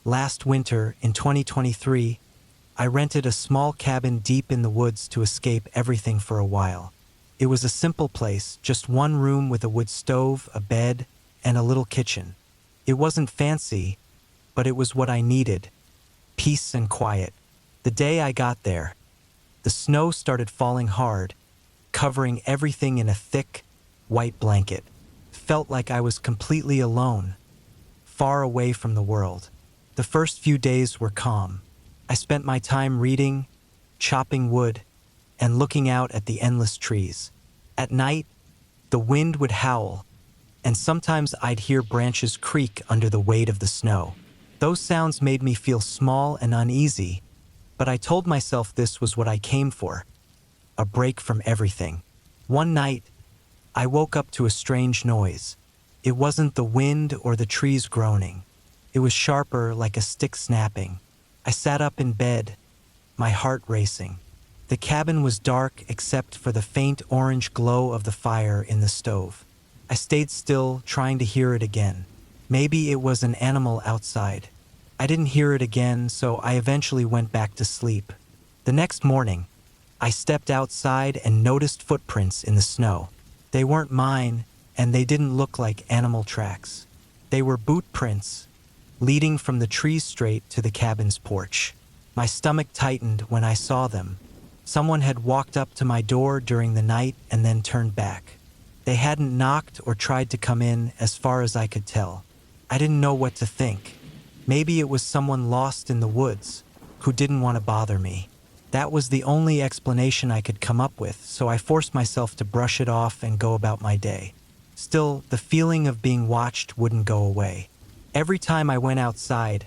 Last winter, in 2023, I rented a small cabin deep in the woods to escape everything for a while. It was a simple place, just one room with a wood stove, a bed, and a little kitchen. It wasn't fancy, but it was what I needed: peace and quiet. The day I got there, the snow started falling hard, covering everything in a thick, white blanket. Felt like I was completely alone, far away from the world. The first few days were calm. I spent my time reading, chopping wood, and looking out at the endless trees. At night, the wind would howl, and sometimes I'd hear branches creak under the weight of the snow. Those sounds made me feel small and uneasy, but I told myself this was what I came for: a break from everything. One night, I woke up to a strange noise. It wasn't the wind or the trees groaning. It was sharper, like a stick snapping. I sat up in bed, my heart racing. The cabin was dark except for the faint orange glow of the fire in the stove. I stayed still, trying to hear it again. Maybe it was an animal outside. I didn't hear it again, so I eventually went back to sleep. The next morning, I stepped outside and noticed footprints in the snow. They weren't mine, and they didn't look like animal tracks. They were boot prints, leading from the trees straight to the cabin's porch. My stomach tightened when I saw them. Someone had walked up to my door during the night and then turned back. They hadn't knocked or tried to come in, as far as I could tell. I didn't know what to think. Maybe it was someone lost in the woods who didn't want to bother me. That was the only explanation I could come up with, so I forced myself to brush it off and go about my day. Still, the feeling of being watched wouldn't go away. Every time I went outside,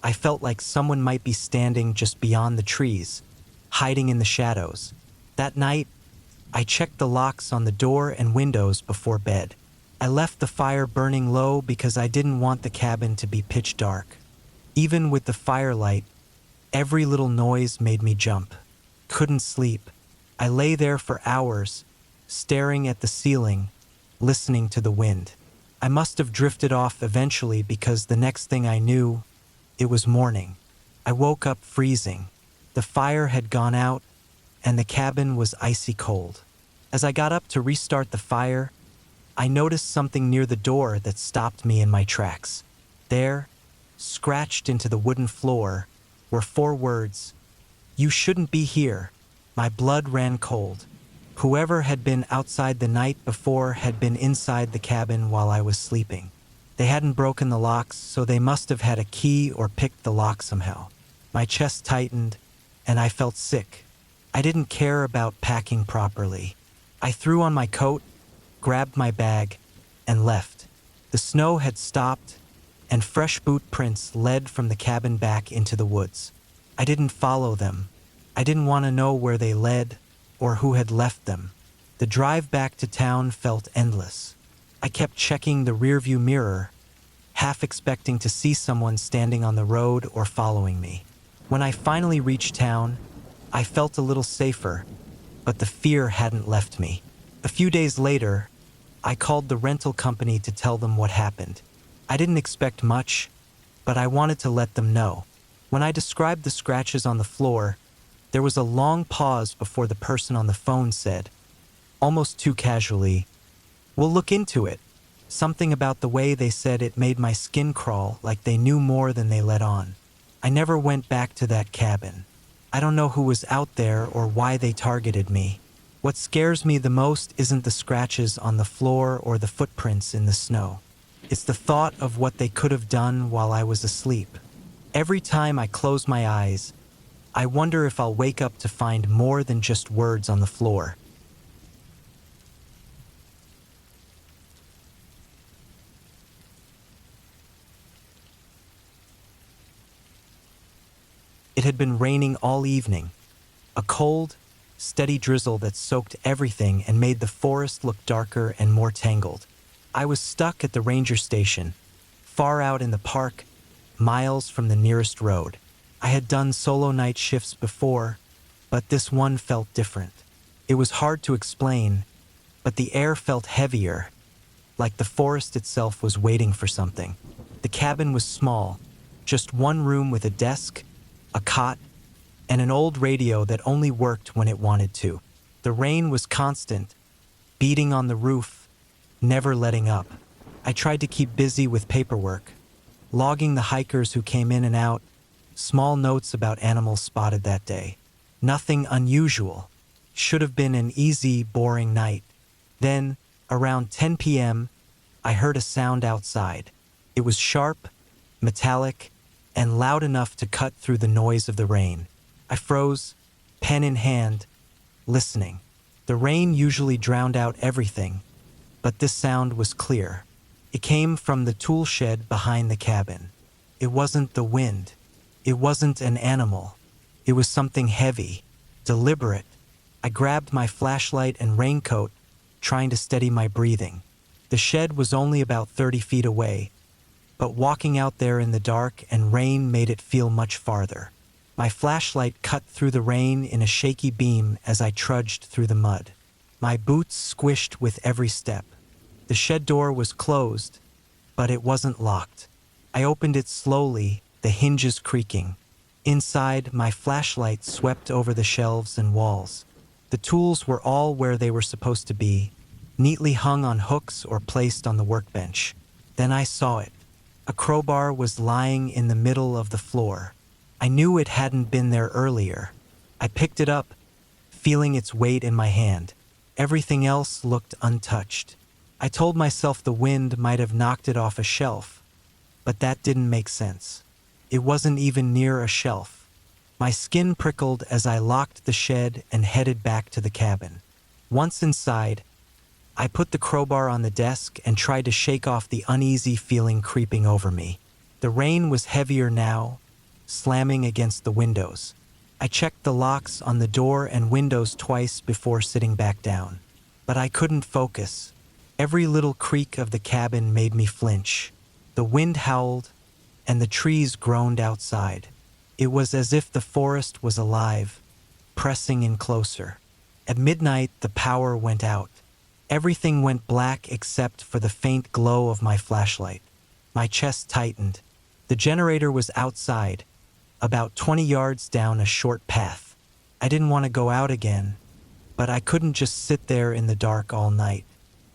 I felt like someone might be standing just beyond the trees, hiding in the shadows. That night, I checked the locks on the door and windows before bed. I left the fire burning low because I didn't want the cabin to be pitch dark. Even with the firelight, every little noise made me jump. Couldn't sleep. I lay there for hours, staring at the ceiling, listening to the wind. I must have drifted off eventually because the next thing I knew, it was morning. I woke up freezing. The fire had gone out, and the cabin was icy cold. As I got up to restart the fire, I noticed something near the door that stopped me in my tracks. There, scratched into the wooden floor, were 4 words: "You shouldn't be here." My blood ran cold. Whoever had been outside the night before had been inside the cabin while I was sleeping. They hadn't broken the locks, so they must have had a key or picked the lock somehow. My chest tightened, and I felt sick. I didn't care about packing properly. I threw on my coat, grabbed my bag, and left. The snow had stopped, and fresh boot prints led from the cabin back into the woods. I didn't follow them. I didn't want to know where they led or who had left them. The drive back to town felt endless. I kept checking the rearview mirror, half expecting to see someone standing on the road or following me. When I finally reached town, I felt a little safer, but the fear hadn't left me. A few days later, I called the rental company to tell them what happened. I didn't expect much, but I wanted to let them know. When I described the scratches on the floor, there was a long pause before the person on the phone said, almost too casually, "We'll look into it." Something about the way they said it made my skin crawl, like they knew more than they let on. I never went back to that cabin. I don't know who was out there or why they targeted me. What scares me the most isn't the scratches on the floor or the footprints in the snow. It's the thought of what they could have done while I was asleep. Every time I close my eyes, I wonder if I'll wake up to find more than just words on the floor. It had been raining all evening, a cold, steady drizzle that soaked everything and made the forest look darker and more tangled. I was stuck at the ranger station, far out in the park, miles from the nearest road. I had done solo night shifts before, but this one felt different. It was hard to explain, but the air felt heavier, like the forest itself was waiting for something. The cabin was small, Just one room with a desk, a cot, and an old radio that only worked when it wanted to. The rain was constant, beating on the roof, never letting up. I tried to keep busy with paperwork, logging the hikers who came in and out, small notes about animals spotted that day. Nothing unusual. Should have been an easy, boring night. Then, around 10 p.m., I heard a sound outside. It was sharp, metallic, and loud enough to cut through the noise of the rain. I froze, pen in hand, listening. The rain usually drowned out everything, but this sound was clear. It came from the tool shed behind the cabin. It wasn't the wind. It wasn't an animal. It was something heavy, deliberate. I grabbed my flashlight and raincoat, trying to steady my breathing. The shed was only about 30 feet away, but walking out there in the dark and rain made it feel much farther. My flashlight cut through the rain in a shaky beam as I trudged through the mud. My boots squished with every step. The shed door was closed, but it wasn't locked. I opened it slowly, the hinges creaking. Inside, my flashlight swept over the shelves and walls. The tools were all where they were supposed to be, neatly hung on hooks or placed on the workbench. Then I saw it. A crowbar was lying in the middle of the floor. I knew it hadn't been there earlier. I picked it up, feeling its weight in my hand. Everything else looked untouched. I told myself the wind might have knocked it off a shelf, but that didn't make sense. It wasn't even near a shelf. My skin prickled as I locked the shed and headed back to the cabin. Once inside, I put the crowbar on the desk and tried to shake off the uneasy feeling creeping over me. The rain was heavier now, slamming against the windows. I checked the locks on the door and windows twice before sitting back down. But I couldn't focus. Every little creak of the cabin made me flinch. The wind howled, and the trees groaned outside. It was as if the forest was alive, pressing in closer. At midnight, the power went out. Everything went black except for the faint glow of my flashlight. My chest tightened. The generator was outside, about 20 yards down a short path. I didn't want to go out again, but I couldn't just sit there in the dark all night.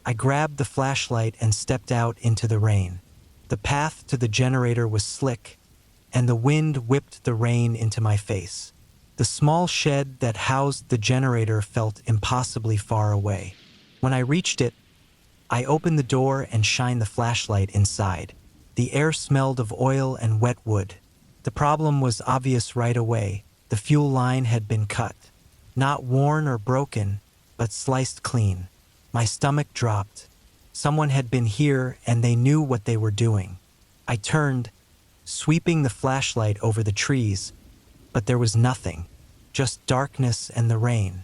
I grabbed the flashlight and stepped out into the rain. The path to the generator was slick, and the wind whipped the rain into my face. The small shed that housed the generator felt impossibly far away. When I reached it, I opened the door and shined the flashlight inside. The air smelled of oil and wet wood. The problem was obvious right away. The fuel line had been cut. Not worn or broken, but sliced clean. My stomach dropped. Someone had been here and they knew what they were doing. I turned, sweeping the flashlight over the trees, but there was nothing, just darkness and the rain.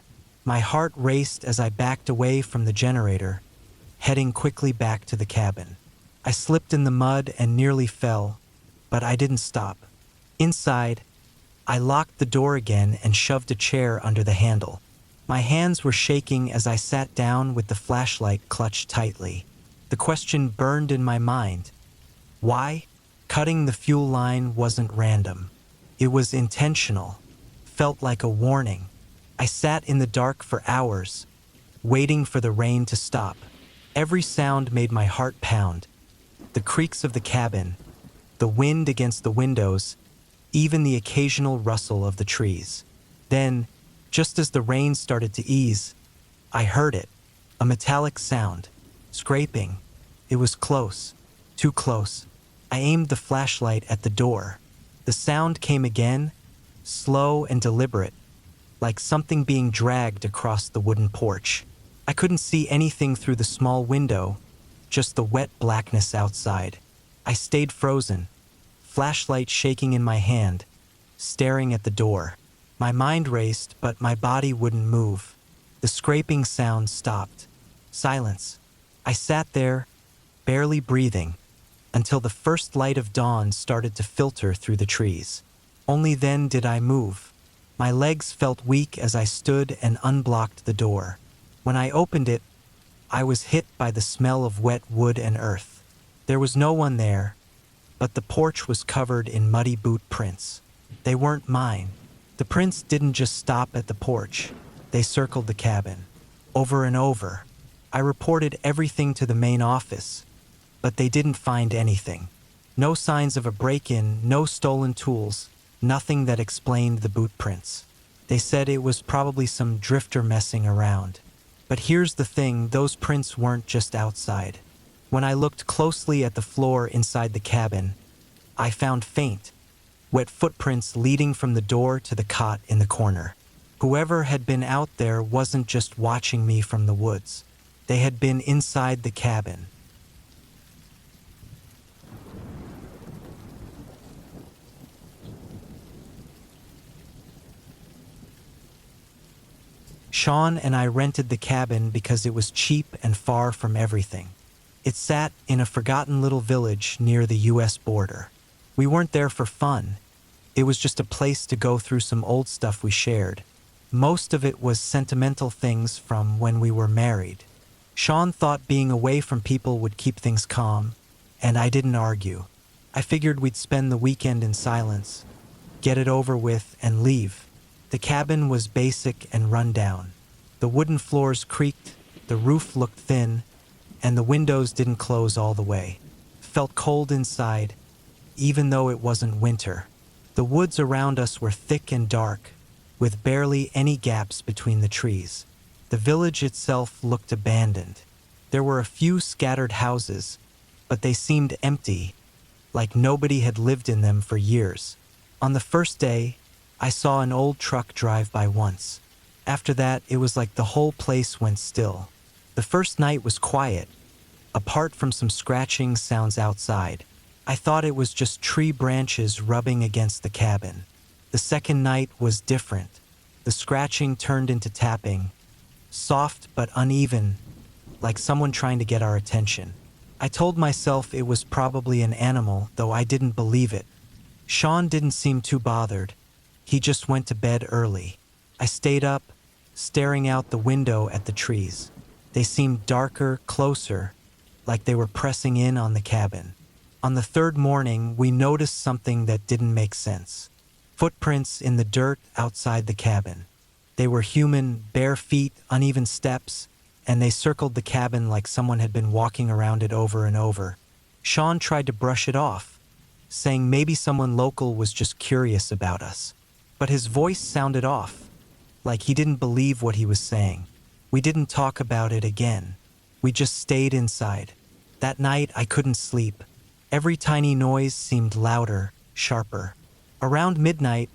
My heart raced as I backed away from the generator, heading quickly back to the cabin. I slipped in the mud and nearly fell, but I didn't stop. Inside, I locked the door again and shoved a chair under the handle. My hands were shaking as I sat down with the flashlight clutched tightly. The question burned in my mind. Why? Cutting the fuel line wasn't random. It was intentional. Felt like a warning. I sat in the dark for hours, waiting for the rain to stop. Every sound made my heart pound. The creaks of the cabin, the wind against the windows, even the occasional rustle of the trees. Then, just as the rain started to ease, I heard it, a metallic sound, scraping. It was close, too close. I aimed the flashlight at the door. The sound came again, slow and deliberate, like something being dragged across the wooden porch. I couldn't see anything through the small window, just the wet blackness outside. I stayed frozen, flashlight shaking in my hand, staring at the door. My mind raced, but my body wouldn't move. The scraping sound stopped. Silence. I sat there, barely breathing, until the first light of dawn started to filter through the trees. Only then did I move. My legs felt weak as I stood and unblocked the door. When I opened it, I was hit by the smell of wet wood and earth. There was no one there, but the porch was covered in muddy boot prints. They weren't mine. The prints didn't just stop at the porch. They circled the cabin. Over and over. I reported everything to the main office, but they didn't find anything. No signs of a break-in, no stolen tools, nothing that explained the boot prints. They said it was probably some drifter messing around. But here's the thing, those prints weren't just outside. When I looked closely at the floor inside the cabin, I found faint, wet footprints leading from the door to the cot in the corner. Whoever had been out there wasn't just watching me from the woods. They had been inside the cabin. Sean and I rented the cabin because it was cheap and far from everything. It sat in a forgotten little village near the US border. We weren't there for fun. It was just a place to go through some old stuff we shared. Most of it was sentimental things from when we were married. Sean thought being away from people would keep things calm, and I didn't argue. I figured we'd spend the weekend in silence, get it over with, and leave. The cabin was basic and run down. The wooden floors creaked, the roof looked thin, and the windows didn't close all the way. Felt cold inside, even though it wasn't winter. The woods around us were thick and dark, with barely any gaps between the trees. The village itself looked abandoned. There were a few scattered houses, but they seemed empty, like nobody had lived in them for years. On the first day, I saw an old truck drive by once. After that, it was like the whole place went still. The first night was quiet, apart from some scratching sounds outside. I thought it was just tree branches rubbing against the cabin. The second night was different. The scratching turned into tapping, soft but uneven, like someone trying to get our attention. I told myself it was probably an animal, though I didn't believe it. Sean didn't seem too bothered. He just went to bed early. I stayed up, staring out the window at the trees. They seemed darker, closer, like they were pressing in on the cabin. On the third morning, we noticed something that didn't make sense. Footprints in the dirt outside the cabin. They were human, bare feet, uneven steps, and they circled the cabin like someone had been walking around it over and over. Sean tried to brush it off, saying maybe someone local was just curious about us. But his voice sounded off, like he didn't believe what he was saying. We didn't talk about it again. We just stayed inside. That night, I couldn't sleep. Every tiny noise seemed louder, sharper. Around midnight,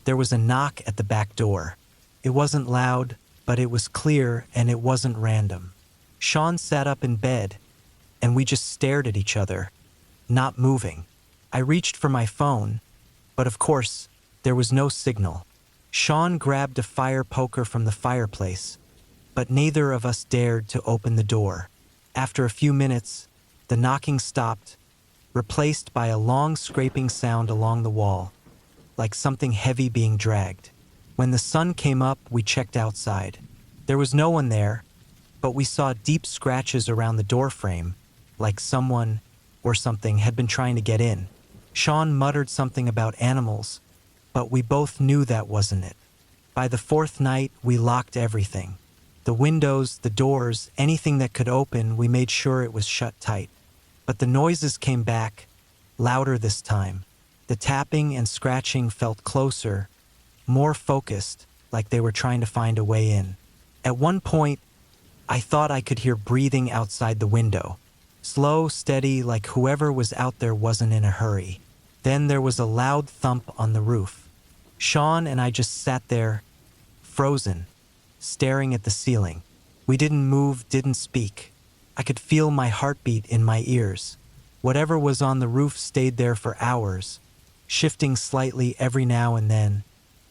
there was a knock at the back door. It wasn't loud, but it was clear and it wasn't random. Sean sat up in bed, and we just stared at each other, not moving. I reached for my phone, but of course, there was no signal. Sean grabbed a fire poker from the fireplace, but neither of us dared to open the door. After a few minutes, the knocking stopped, replaced by a long scraping sound along the wall, like something heavy being dragged. When the sun came up, we checked outside. There was no one there, but we saw deep scratches around the doorframe, like someone or something had been trying to get in. Sean muttered something about animals, but we both knew that wasn't it. By the fourth night, we locked everything. The windows, the doors, anything that could open, we made sure it was shut tight. But the noises came back, louder this time. The tapping and scratching felt closer, more focused, like they were trying to find a way in. At one point, I thought I could hear breathing outside the window. Slow, steady, like whoever was out there wasn't in a hurry. Then there was a loud thump on the roof. Sean and I just sat there, frozen, staring at the ceiling. We didn't move, didn't speak. I could feel my heartbeat in my ears. Whatever was on the roof stayed there for hours, shifting slightly every now and then,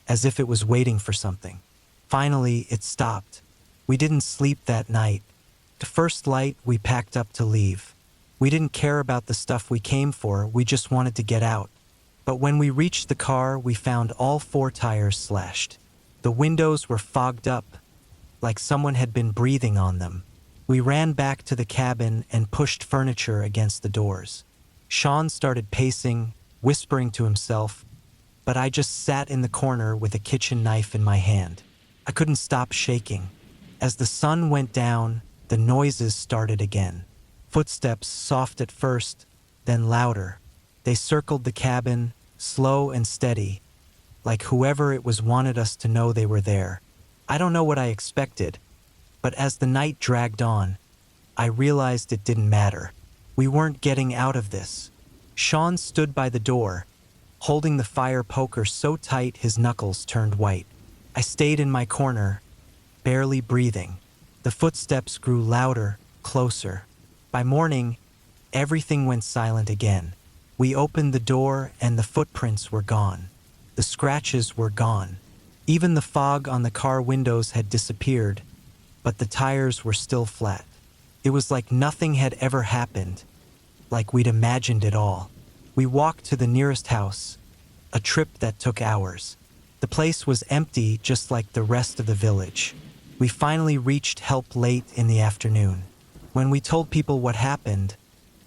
as if it was waiting for something. Finally, it stopped. We didn't sleep that night. The first light, we packed up to leave. We didn't care about the stuff we came for, we just wanted to get out. But when we reached the car, we found all 4 tires slashed. The windows were fogged up, like someone had been breathing on them. We ran back to the cabin and pushed furniture against the doors. Sean started pacing, whispering to himself, but I just sat in the corner with a kitchen knife in my hand. I couldn't stop shaking. As the sun went down, the noises started again. Footsteps, soft at first, then louder. They circled the cabin, slow and steady, like whoever it was wanted us to know they were there. I don't know what I expected, but as the night dragged on, I realized it didn't matter. We weren't getting out of this. Sean stood by the door, holding the fire poker so tight his knuckles turned white. I stayed in my corner, barely breathing. The footsteps grew louder, closer. By morning, everything went silent again. We opened the door and the footprints were gone. The scratches were gone. Even the fog on the car windows had disappeared, but the tires were still flat. It was like nothing had ever happened, like we'd imagined it all. We walked to the nearest house, a trip that took hours. The place was empty just like the rest of the village. We finally reached help late in the afternoon. When we told people what happened,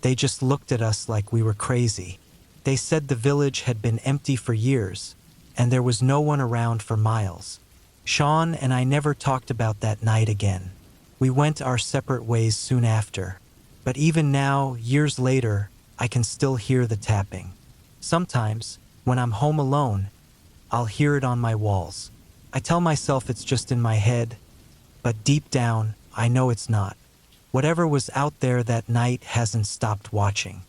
they just looked at us like we were crazy. They said the village had been empty for years, and there was no one around for miles. Sean and I never talked about that night again. We went our separate ways soon after. But even now, years later, I can still hear the tapping. Sometimes, when I'm home alone, I'll hear it on my walls. I tell myself it's just in my head, but deep down, I know it's not. Whatever was out there that night hasn't stopped watching.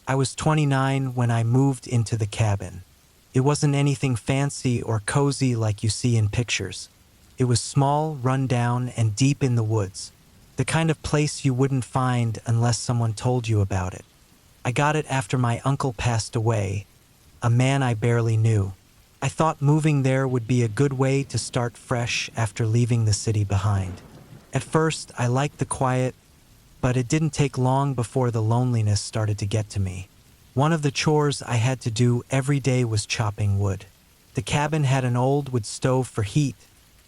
I was 29 when I moved into the cabin. It wasn't anything fancy or cozy like you see in pictures. It was small, run down, and deep in the woods. The kind of place you wouldn't find unless someone told you about it. I got it after my uncle passed away, a man I barely knew. I thought moving there would be a good way to start fresh after leaving the city behind. At first, I liked the quiet, but it didn't take long before the loneliness started to get to me. One of the chores I had to do every day was chopping wood. The cabin had an old wood stove for heat,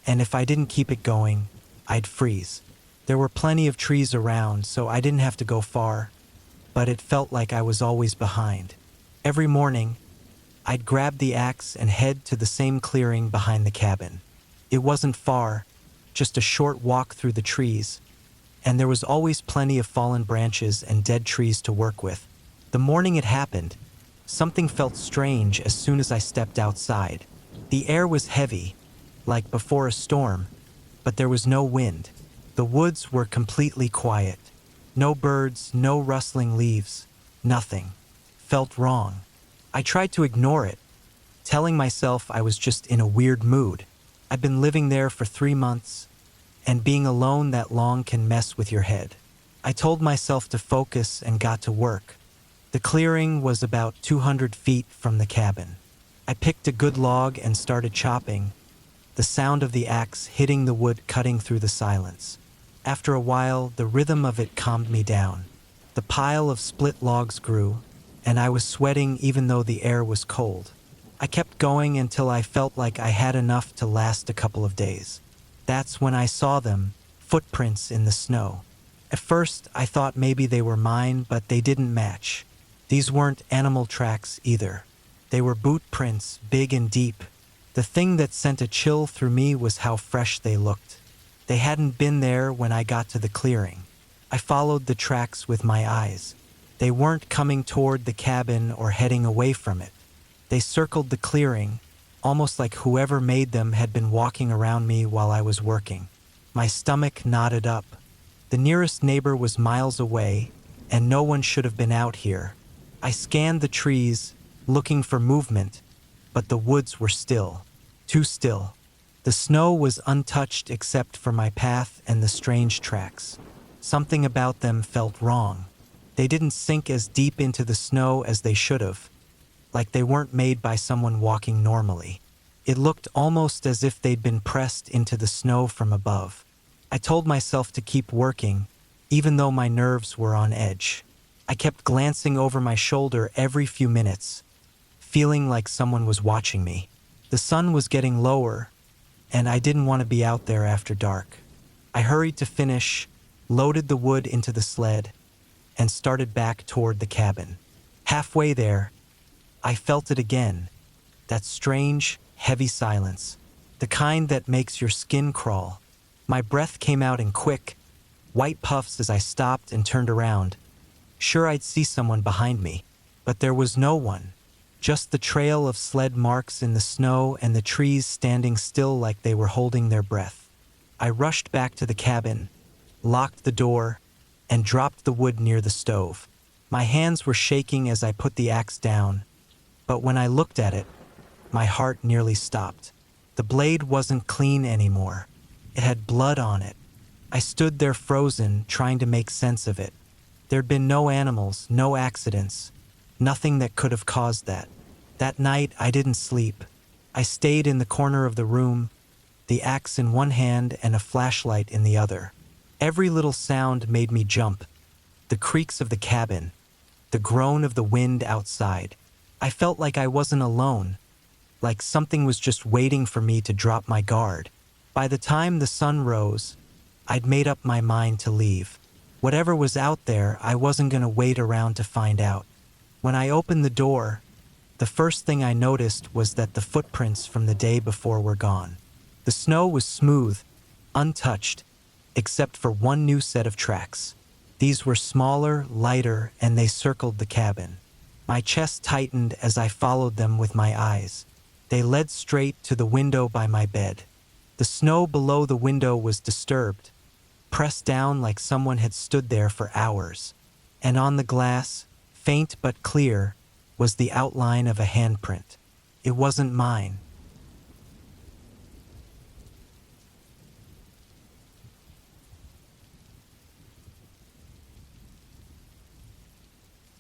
and if I didn't keep it going, I'd freeze. There were plenty of trees around, so I didn't have to go far, but it felt like I was always behind. Every morning, I'd grab the axe and head to the same clearing behind the cabin. It wasn't far, just a short walk through the trees, and there was always plenty of fallen branches and dead trees to work with. The morning it happened, something felt strange as soon as I stepped outside. The air was heavy, like before a storm, but there was no wind. The woods were completely quiet. No birds, no rustling leaves, nothing. Felt wrong. I tried to ignore it, telling myself I was just in a weird mood. I'd been living there for 3 months, and being alone that long can mess with your head. I told myself to focus and got to work. The clearing was about 200 feet from the cabin. I picked a good log and started chopping, the sound of the axe hitting the wood cutting through the silence. After a while, the rhythm of it calmed me down. The pile of split logs grew, and I was sweating even though the air was cold. I kept going until I felt like I had enough to last a couple of days. That's when I saw them, footprints in the snow. At first, I thought maybe they were mine, but they didn't match. These weren't animal tracks either. They were boot prints, big and deep. The thing that sent a chill through me was how fresh they looked. They hadn't been there when I got to the clearing. I followed the tracks with my eyes. They weren't coming toward the cabin or heading away from it. They circled the clearing, almost like whoever made them had been walking around me while I was working. My stomach knotted up. The nearest neighbor was miles away, and no one should have been out here. I scanned the trees, looking for movement, but the woods were still. Too still. The snow was untouched except for my path and the strange tracks. Something about them felt wrong. They didn't sink as deep into the snow as they should have, like they weren't made by someone walking normally. It looked almost as if they'd been pressed into the snow from above. I told myself to keep working, even though my nerves were on edge. I kept glancing over my shoulder every few minutes, feeling like someone was watching me. The sun was getting lower, and I didn't want to be out there after dark. I hurried to finish, loaded the wood into the sled, and started back toward the cabin. Halfway there, I felt it again, that strange, heavy silence, the kind that makes your skin crawl. My breath came out in quick, white puffs as I stopped and turned around. Sure, I'd see someone behind me, but there was no one. Just the trail of sled marks in the snow and the trees standing still like they were holding their breath. I rushed back to the cabin, locked the door, and dropped the wood near the stove. My hands were shaking as I put the axe down, but when I looked at it, my heart nearly stopped. The blade wasn't clean anymore. It had blood on it. I stood there frozen, trying to make sense of it. There'd been no animals, no accidents, nothing that could have caused that. That night, I didn't sleep. I stayed in the corner of the room, the axe in one hand and a flashlight in the other. Every little sound made me jump. The creaks of the cabin, the groan of the wind outside. I felt like I wasn't alone, like something was just waiting for me to drop my guard. By the time the sun rose, I'd made up my mind to leave. Whatever was out there, I wasn't going to wait around to find out. When I opened the door, the first thing I noticed was that the footprints from the day before were gone. The snow was smooth, untouched, except for one new set of tracks. These were smaller, lighter, and they circled the cabin. My chest tightened as I followed them with my eyes. They led straight to the window by my bed. The snow below the window was disturbed, pressed down like someone had stood there for hours. And on the glass, faint but clear, was the outline of a handprint. It wasn't mine.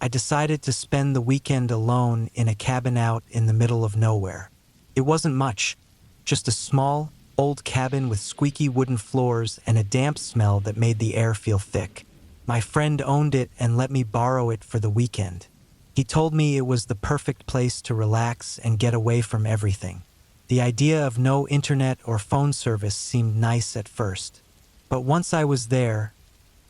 I decided to spend the weekend alone in a cabin out in the middle of nowhere. It wasn't much, just a small, old cabin with squeaky wooden floors and a damp smell that made the air feel thick. My friend owned it and let me borrow it for the weekend. He told me it was the perfect place to relax and get away from everything. The idea of no internet or phone service seemed nice at first. But once I was there,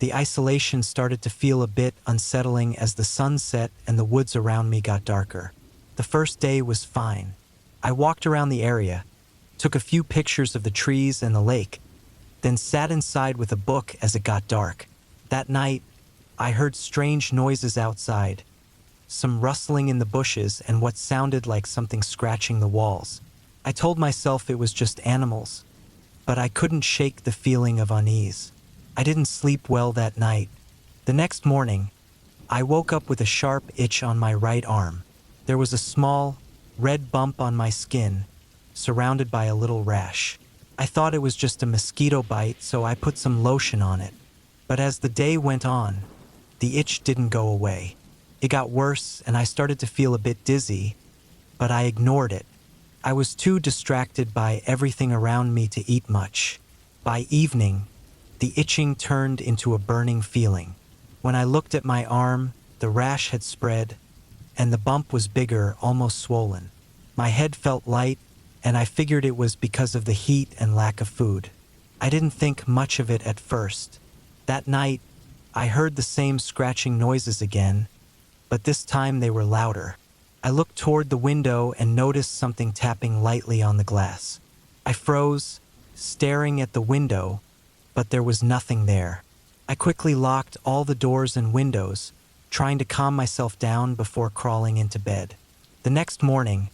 the isolation started to feel a bit unsettling as the sun set and the woods around me got darker. The first day was fine. I walked around the area, took a few pictures of the trees and the lake, then sat inside with a book as it got dark. That night, I heard strange noises outside, some rustling in the bushes and what sounded like something scratching the walls. I told myself it was just animals, but I couldn't shake the feeling of unease. I didn't sleep well that night. The next morning, I woke up with a sharp itch on my right arm. There was a small, red bump on my skin, surrounded by a little rash. I thought it was just a mosquito bite, so I put some lotion on it. But as the day went on, the itch didn't go away. It got worse, and I started to feel a bit dizzy, but I ignored it. I was too distracted by everything around me to eat much. By evening, the itching turned into a burning feeling. When I looked at my arm, the rash had spread, and the bump was bigger, almost swollen. My head felt light, and I figured it was because of the heat and lack of food. I didn't think much of it at first. That night, I heard the same scratching noises again, but this time they were louder. I looked toward the window and noticed something tapping lightly on the glass. I froze, staring at the window, but there was nothing there. I quickly locked all the doors and windows, trying to calm myself down before crawling into bed. The next morning,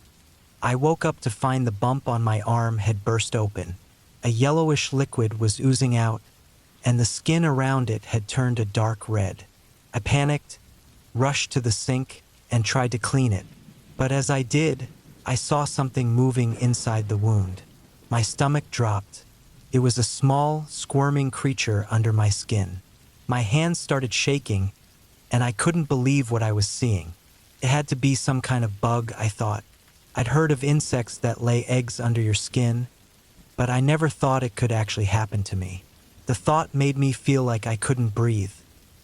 I woke up to find the bump on my arm had burst open. A yellowish liquid was oozing out, and the skin around it had turned a dark red. I panicked, rushed to the sink, and tried to clean it. But as I did, I saw something moving inside the wound. My stomach dropped. It was a small, squirming creature under my skin. My hands started shaking, and I couldn't believe what I was seeing. It had to be some kind of bug, I thought. I'd heard of insects that lay eggs under your skin, but I never thought it could actually happen to me. The thought made me feel like I couldn't breathe.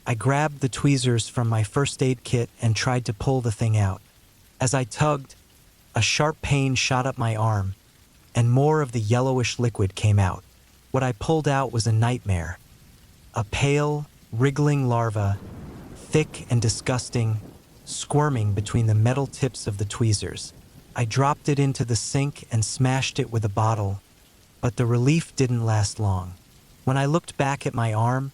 I grabbed the tweezers from my first aid kit and tried to pull the thing out. As I tugged, a sharp pain shot up my arm, and more of the yellowish liquid came out. What I pulled out was a nightmare. A pale, wriggling larva, thick and disgusting, squirming between the metal tips of the tweezers. I dropped it into the sink and smashed it with a bottle, but the relief didn't last long. When I looked back at my arm,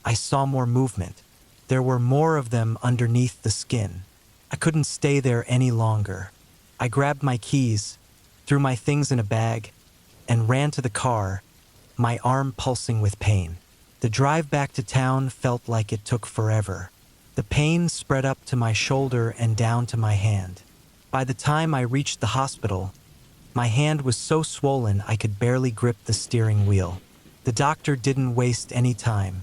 I saw more movement. There were more of them underneath the skin. I couldn't stay there any longer. I grabbed my keys, threw my things in a bag, and ran to the car, my arm pulsing with pain. The drive back to town felt like it took forever. The pain spread up to my shoulder and down to my hand. By the time I reached the hospital, my hand was so swollen I could barely grip the steering wheel. The doctor didn't waste any time.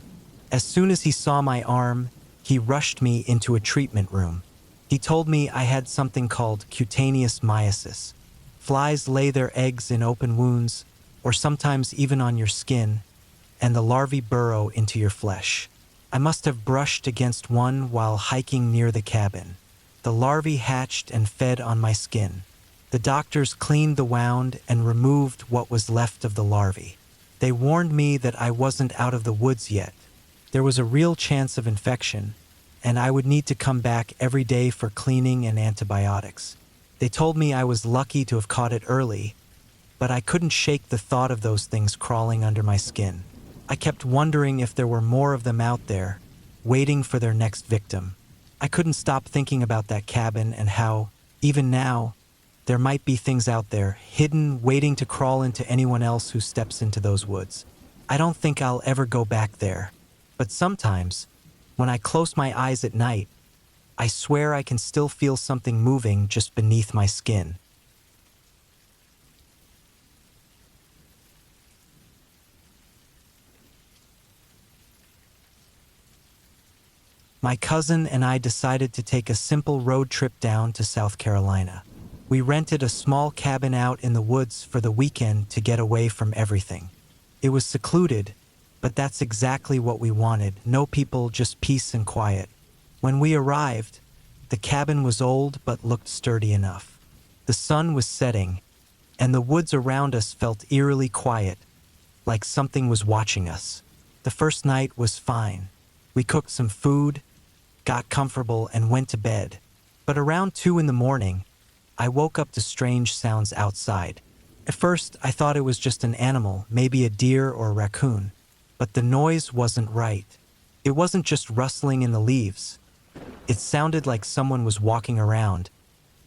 As soon as he saw my arm, he rushed me into a treatment room. He told me I had something called cutaneous myiasis. Flies lay their eggs in open wounds, or sometimes even on your skin, and the larvae burrow into your flesh. I must have brushed against one while hiking near the cabin. The larvae hatched and fed on my skin. The doctors cleaned the wound and removed what was left of the larvae. They warned me that I wasn't out of the woods yet. There was a real chance of infection, and I would need to come back every day for cleaning and antibiotics. They told me I was lucky to have caught it early, but I couldn't shake the thought of those things crawling under my skin. I kept wondering if there were more of them out there, waiting for their next victim. I couldn't stop thinking about that cabin and how, even now, there might be things out there, hidden, waiting to crawl into anyone else who steps into those woods. I don't think I'll ever go back there, but sometimes, when I close my eyes at night, I swear I can still feel something moving just beneath my skin. My cousin and I decided to take a simple road trip down to South Carolina. We rented a small cabin out in the woods for the weekend to get away from everything. It was secluded, but that's exactly what we wanted. No people, just peace and quiet. When we arrived, the cabin was old but looked sturdy enough. The sun was setting, and the woods around us felt eerily quiet, like something was watching us. The first night was fine. We cooked some food, got comfortable, and went to bed. But around 2 in the morning, I woke up to strange sounds outside. At first, I thought it was just an animal, maybe a deer or a raccoon. But the noise wasn't right. It wasn't just rustling in the leaves. It sounded like someone was walking around,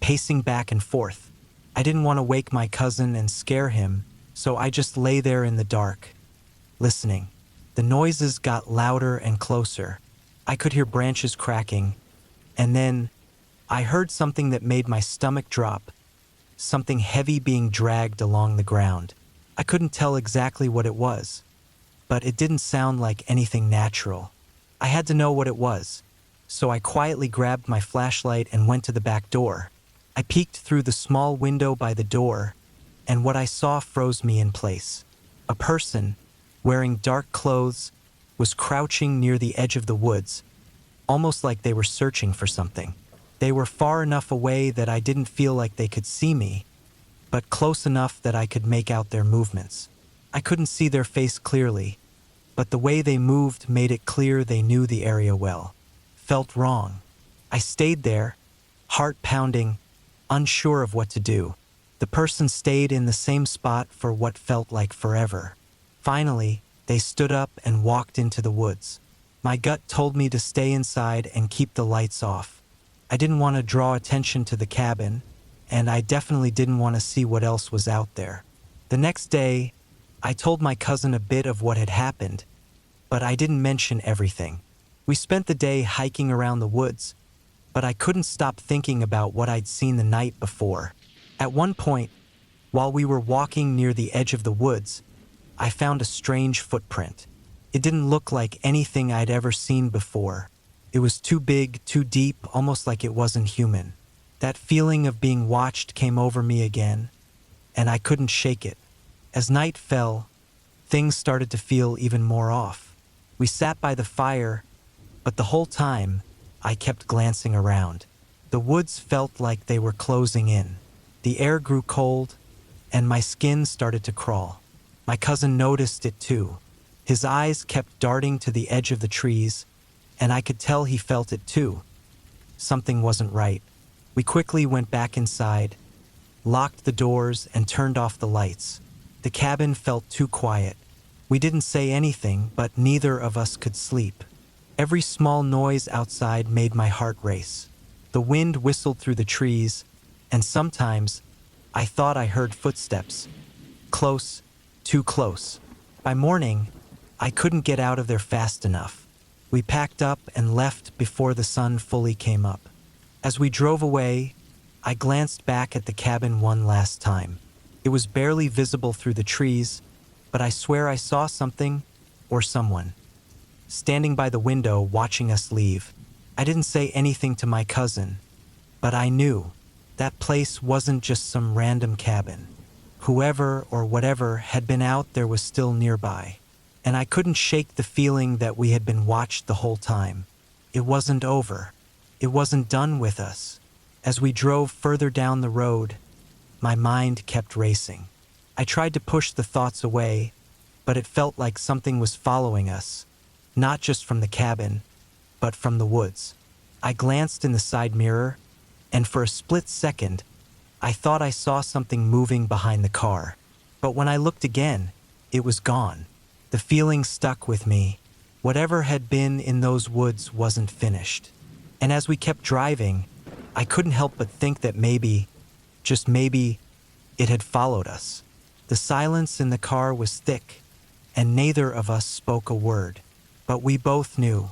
pacing back and forth. I didn't want to wake my cousin and scare him, so I just lay there in the dark, listening. The noises got louder and closer. I could hear branches cracking, and then I heard something that made my stomach drop, something heavy being dragged along the ground. I couldn't tell exactly what it was, but it didn't sound like anything natural. I had to know what it was, so I quietly grabbed my flashlight and went to the back door. I peeked through the small window by the door, and what I saw froze me in place. A person, wearing dark clothes, was crouching near the edge of the woods, almost like they were searching for something. They were far enough away that I didn't feel like they could see me, but close enough that I could make out their movements. I couldn't see their face clearly, but the way they moved made it clear they knew the area well. Felt wrong. I stayed there, heart pounding, unsure of what to do. The person stayed in the same spot for what felt like forever. Finally, they stood up and walked into the woods. My gut told me to stay inside and keep the lights off. I didn't want to draw attention to the cabin, and I definitely didn't want to see what else was out there. The next day, I told my cousin a bit of what had happened, but I didn't mention everything. We spent the day hiking around the woods, but I couldn't stop thinking about what I'd seen the night before. At one point, while we were walking near the edge of the woods, I found a strange footprint. It didn't look like anything I'd ever seen before. It was too big, too deep, almost like it wasn't human. That feeling of being watched came over me again, and I couldn't shake it. As night fell, things started to feel even more off. We sat by the fire, but the whole time, I kept glancing around. The woods felt like they were closing in. The air grew cold, and my skin started to crawl. My cousin noticed it too. His eyes kept darting to the edge of the trees, and I could tell he felt it too. Something wasn't right. We quickly went back inside, locked the doors, and turned off the lights. The cabin felt too quiet. We didn't say anything, but neither of us could sleep. Every small noise outside made my heart race. The wind whistled through the trees, and sometimes I thought I heard footsteps. Close, too close. By morning, I couldn't get out of there fast enough. We packed up and left before the sun fully came up. As we drove away, I glanced back at the cabin one last time. It was barely visible through the trees, but I swear I saw something or someone standing by the window watching us leave. I didn't say anything to my cousin, but I knew that place wasn't just some random cabin. Whoever or whatever had been out there was still nearby, and I couldn't shake the feeling that we had been watched the whole time. It wasn't over. It wasn't done with us. As we drove further down the road, my mind kept racing. I tried to push the thoughts away, but it felt like something was following us, not just from the cabin, but from the woods. I glanced in the side mirror, and for a split second, I thought I saw something moving behind the car. But when I looked again, it was gone. The feeling stuck with me. Whatever had been in those woods wasn't finished. And as we kept driving, I couldn't help but think that maybe, just maybe, it had followed us. The silence in the car was thick, and neither of us spoke a word. But we both knew.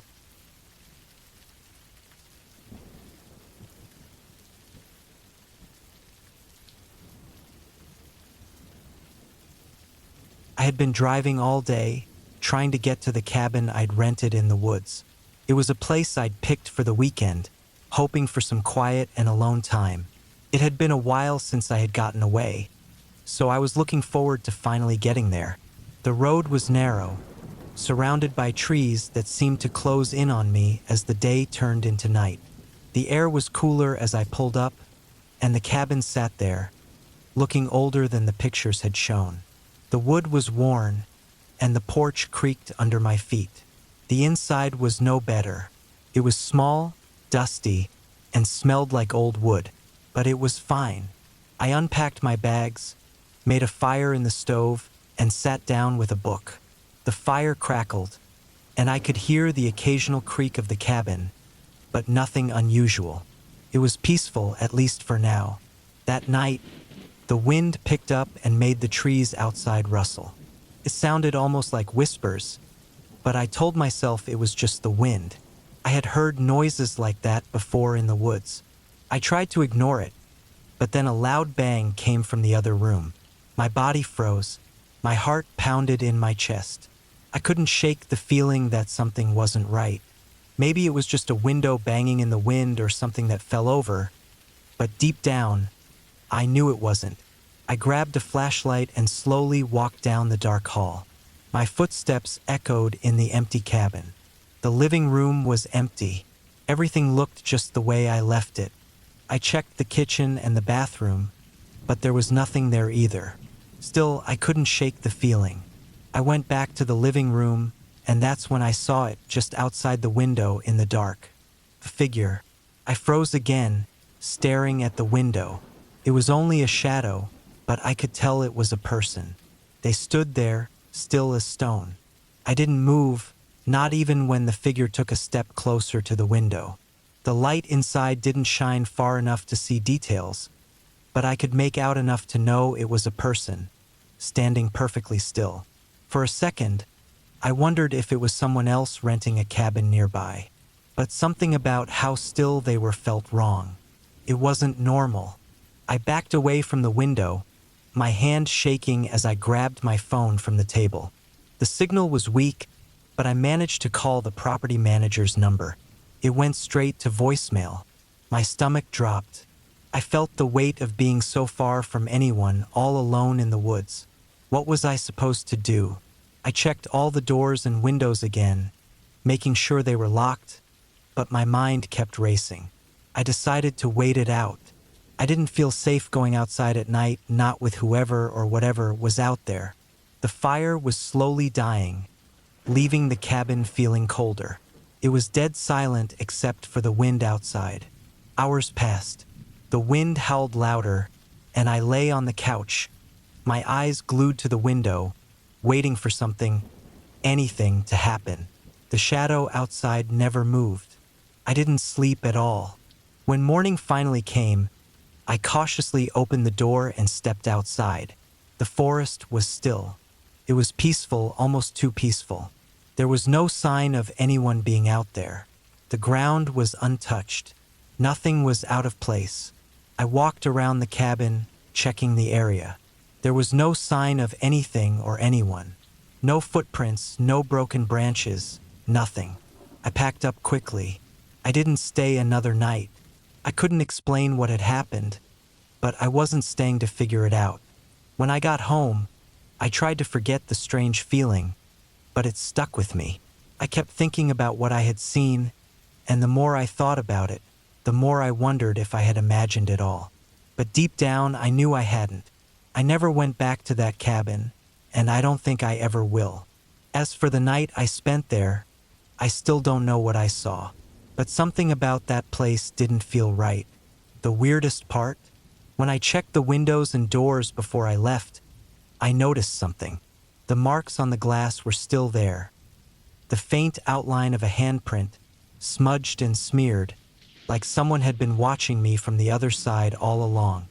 I had been driving all day, trying to get to the cabin I'd rented in the woods. It was a place I'd picked for the weekend, hoping for some quiet and alone time. It had been a while since I had gotten away, so I was looking forward to finally getting there. The road was narrow, surrounded by trees that seemed to close in on me as the day turned into night. The air was cooler as I pulled up, and the cabin sat there, looking older than the pictures had shown. The wood was worn, and the porch creaked under my feet. The inside was no better. It was small, dusty, and smelled like old wood, but it was fine. I unpacked my bags, made a fire in the stove, and sat down with a book. The fire crackled, and I could hear the occasional creak of the cabin, but nothing unusual. It was peaceful, at least for now. That night, the wind picked up and made the trees outside rustle. It sounded almost like whispers, but I told myself it was just the wind. I had heard noises like that before in the woods. I tried to ignore it, but then a loud bang came from the other room. My body froze. My heart pounded in my chest. I couldn't shake the feeling that something wasn't right. Maybe it was just a window banging in the wind or something that fell over, but deep down, I knew it wasn't. I grabbed a flashlight and slowly walked down the dark hall. My footsteps echoed in the empty cabin. The living room was empty. Everything looked just the way I left it. I checked the kitchen and the bathroom, but there was nothing there either. Still, I couldn't shake the feeling. I went back to the living room, and that's when I saw it just outside the window in the dark. A figure. I froze again, staring at the window. It was only a shadow, but I could tell it was a person. They stood there, still as stone. I didn't move, not even when the figure took a step closer to the window. The light inside didn't shine far enough to see details, but I could make out enough to know it was a person, standing perfectly still. For a second, I wondered if it was someone else renting a cabin nearby, but something about how still they were felt wrong. It wasn't normal. I backed away from the window, my hand shaking as I grabbed my phone from the table. The signal was weak, but I managed to call the property manager's number. It went straight to voicemail. My stomach dropped. I felt the weight of being so far from anyone, all alone in the woods. What was I supposed to do? I checked all the doors and windows again, making sure they were locked, but my mind kept racing. I decided to wait it out. I didn't feel safe going outside at night, not with whoever or whatever was out there. The fire was slowly dying, leaving the cabin feeling colder. It was dead silent except for the wind outside. Hours passed. The wind howled louder, and I lay on the couch, my eyes glued to the window, waiting for something, anything to happen. The shadow outside never moved. I didn't sleep at all. When morning finally came, I cautiously opened the door and stepped outside. The forest was still. It was peaceful, almost too peaceful. There was no sign of anyone being out there. The ground was untouched. Nothing was out of place. I walked around the cabin, checking the area. There was no sign of anything or anyone. No footprints, no broken branches, nothing. I packed up quickly. I didn't stay another night. I couldn't explain what had happened, but I wasn't staying to figure it out. When I got home, I tried to forget the strange feeling, but it stuck with me. I kept thinking about what I had seen, and the more I thought about it, the more I wondered if I had imagined it all. But deep down, I knew I hadn't. I never went back to that cabin, and I don't think I ever will. As for the night I spent there, I still don't know what I saw. But something about that place didn't feel right. The weirdest part? When I checked the windows and doors before I left, I noticed something. The marks on the glass were still there. The faint outline of a handprint, smudged and smeared, like someone had been watching me from the other side all along.